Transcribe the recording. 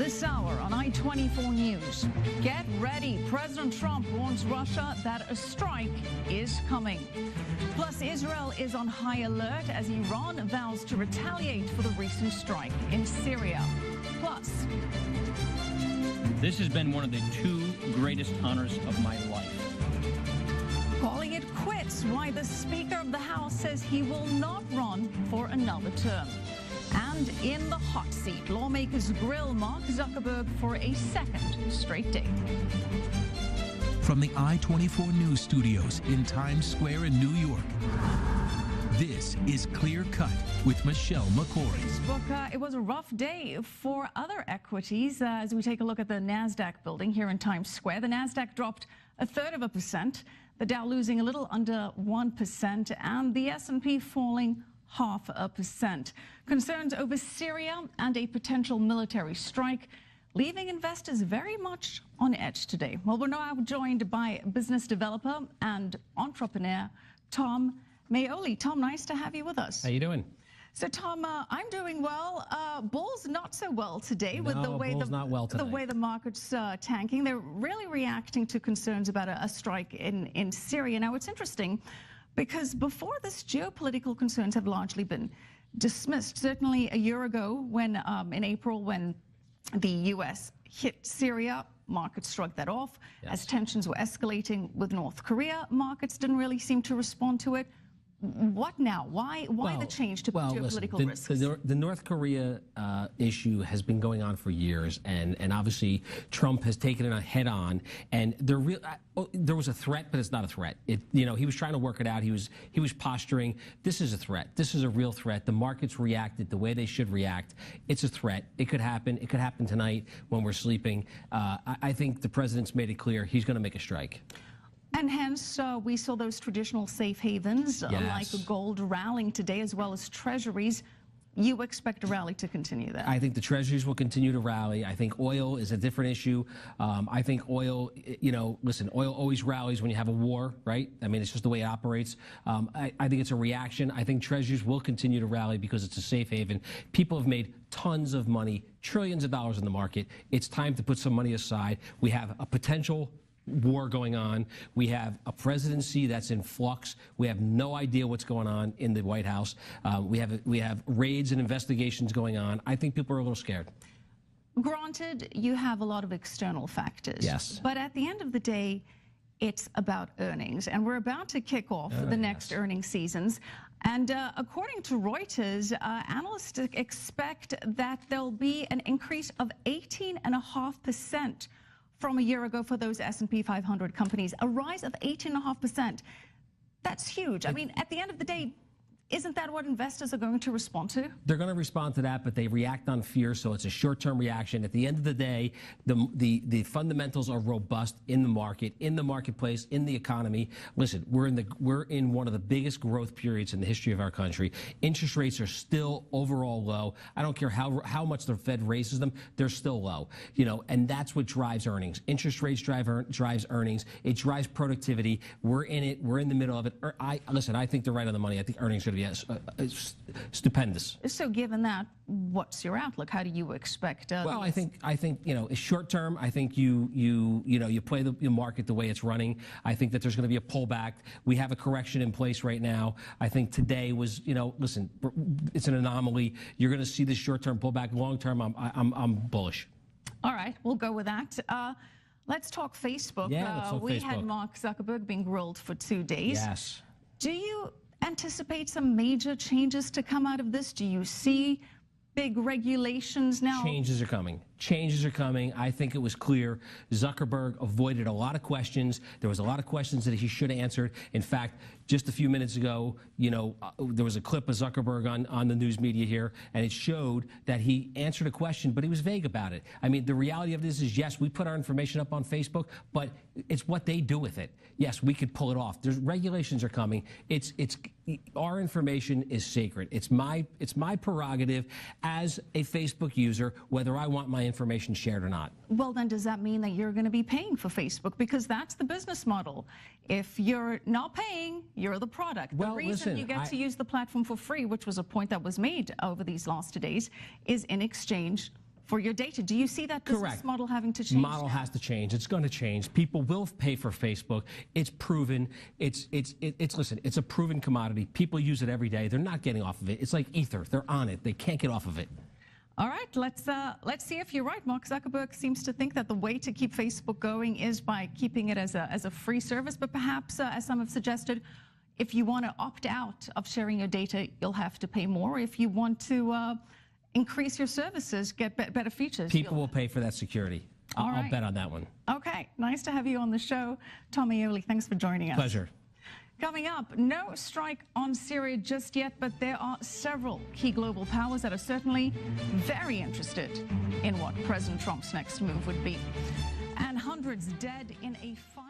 this hour on i24 News. Get ready. President Trump warns Russia that a strike is coming. Plus, Israel is on high alert as Iran vows to retaliate for the recent strike in Syria. Plus, this has been one of the two greatest honors of my life. calling it quits, why the Speaker of the House says he will not run for another term. And in the hot seat, lawmakers grill Mark Zuckerberg for a second straight day. From the i24 News Studios in Times Square in New York, this is Clearcut with Michelle Makori. Facebook, it was a rough day for other equities as we take a look at the NASDAQ building here in Times Square. The NASDAQ dropped 0.33%, the Dow losing a little under 1%, and the S&P falling 0.5%. Concerns over Syria and a potential military strike leaving investors very much on edge today. Well, we're now joined by business developer and entrepreneur Tom Maoli. Tom, nice to have you with us. How you doing? So, Tom, I'm doing well. Bulls not so well today with the way the way the market's tanking. They're really reacting to concerns about a strike in Syria. Now, it's interesting because before this, geopolitical concerns have largely been dismissed. Certainly a year ago, when in April, when the U.S. hit Syria, markets shrugged that off. Yes. As tensions were escalating with North Korea, markets didn't really seem to respond to it. What now? Why the change to geopolitical risks? The North Korea issue has been going on for years, and obviously Trump has taken it head on. And there was a threat, but it's not a threat. He was trying to work it out. He was posturing. This is a threat. This is a real threat. The markets reacted the way they should react. It's a threat. It could happen. It could happen tonight when we're sleeping. I think the president's made it clear he's going to make a strike. And hence, we saw those traditional safe havens like Yes. gold rallying today, as well as treasuries. You expect a rally to continue there? I think the treasuries will continue to rally. I think oil is a different issue. I think oil, listen, oil always rallies when you have a war, right? I mean, it's just the way it operates. I think it's a reaction. I think treasuries will continue to rally because it's a safe haven. People have made tons of money, trillions of dollars in the market. It's time to put some money aside. We have a potential war going on. We have a presidency that's in flux. We have no idea what's going on in the White House. We have raids and investigations going on. I think people are a little scared. Granted, you have a lot of external factors. Yes. But at the end of the day, it's about earnings. And we're about to kick off the next earnings seasons. And according to Reuters, analysts expect that there'll be an increase of 18.5% from a year ago for those S&P 500 companies, a rise of 18.5%. That's huge. I mean, at the end of the day, isn't that what investors are going to respond to? They're going to respond to that, but they react on fear, so it's a short-term reaction. At the end of the day, the fundamentals are robust in the market, in the marketplace, in the economy. Listen, we're in one of the biggest growth periods in the history of our country. Interest rates are still overall low. I don't care how much the Fed raises them, they're still low. And that's what drives earnings. Interest rates drives earnings. It drives productivity. We're in it. We're in the middle of it. I think they're right on the money. I think earnings are going to be stupendous. So given that, what's your outlook? How do you expect? Well, I think it's short term. I think you play the market the way it's running. I think that there's going to be a pullback. We have a correction in place right now. I think today was, listen, it's an anomaly. You're going to see this short term pullback. Long term, I'm bullish. All right, we'll go with that. Let's talk Facebook. Yeah, let's talk we Facebook. had Mark Zuckerberg being grilled for 2 days. Yes. Do you anticipate some major changes to come out of this? Do you see big regulations now? Changes are coming. Changes are coming. I think it was clear. Zuckerberg avoided a lot of questions. There was a lot of questions that he should have answered. In fact, just a few minutes ago, there was a clip of Zuckerberg on the news media here, and it showed that he answered a question, but he was vague about it. I mean, the reality of this is, yes, we put our information up on Facebook, but it's what they do with it. Yes, we could pull it off. There's regulations are coming. Our information is sacred. It's my prerogative as a Facebook user, whether I want my information shared or not. Well, then does that mean that you're going to be paying for Facebook? Because that's the business model. If you're not paying, you're the product. Well, the reason listen, you get to use the platform for free, which was a point that was made over these last 2 days, is in exchange for your data. Do you see that business Correct. model having to change? Model has to change. It's going to change. People will pay for Facebook. It's proven. Listen, it's a proven commodity. People use it every day. They're not getting off of it. It's like ether. They're on it. They can't get off of it. All right, let's see if you're right. Mark Zuckerberg seems to think that the way to keep Facebook going is by keeping it as a free service, but perhaps, as some have suggested, if you want to opt out of sharing your data, you'll have to pay more. If you want to increase your services, get better features. People will pay for that security. All right. I'll bet on that one. Okay, nice to have you on the show. Tom Maoli, thanks for joining us. Pleasure. Coming up, no strike on Syria just yet, but there are several key global powers that are certainly very interested in what President Trump's next move would be. And hundreds dead in a fire.